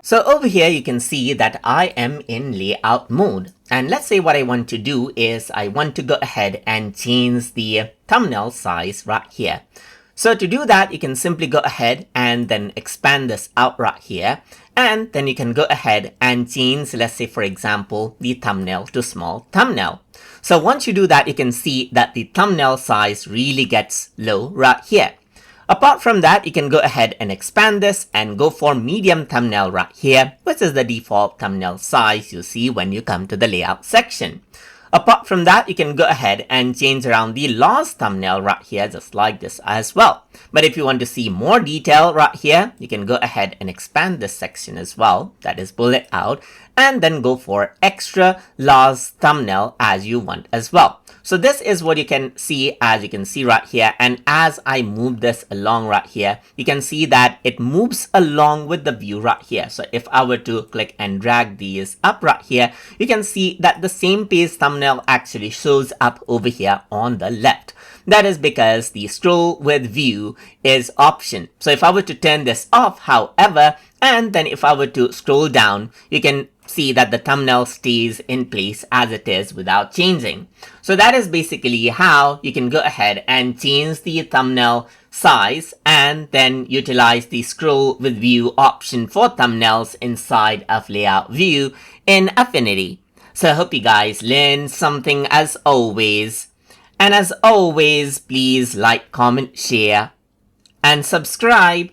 So over here, you can see that I am in layout mode. And let's say what I want to do is I want to go ahead and change the thumbnail size right here. So to do that, you can simply go ahead and then expand this out right here. And then you can go ahead and change, let's say, for example, the thumbnail to small thumbnail. So once you do that, you can see that the thumbnail size really gets low right here. Apart from that, you can go ahead and expand this and go for medium thumbnail right here, which is the default thumbnail size you see when you come to the layout section. Apart from that, you can go ahead and change around the last thumbnail right here, just like this as well. But if you want to see more detail right here, you can go ahead and expand this section as well, that is bullet out, and then go for extra last thumbnail as you want as well. So this is what you can see, as you can see right here. And as I move this along right here, you can see that it moves along with the view right here. So if I were to click and drag these up right here, you can see that the same page thumbnail actually shows up over here on the left. That is because the scroll with view is option. So if I were to turn this off, however, and then if I were to scroll down, you can see that the thumbnail stays in place as it is without changing. So that is basically how you can go ahead and change the thumbnail size and then utilize the scroll with view option for thumbnails inside of layout view in Affinity. So I hope you guys learned something as always. And as always, please like, comment, share, and subscribe.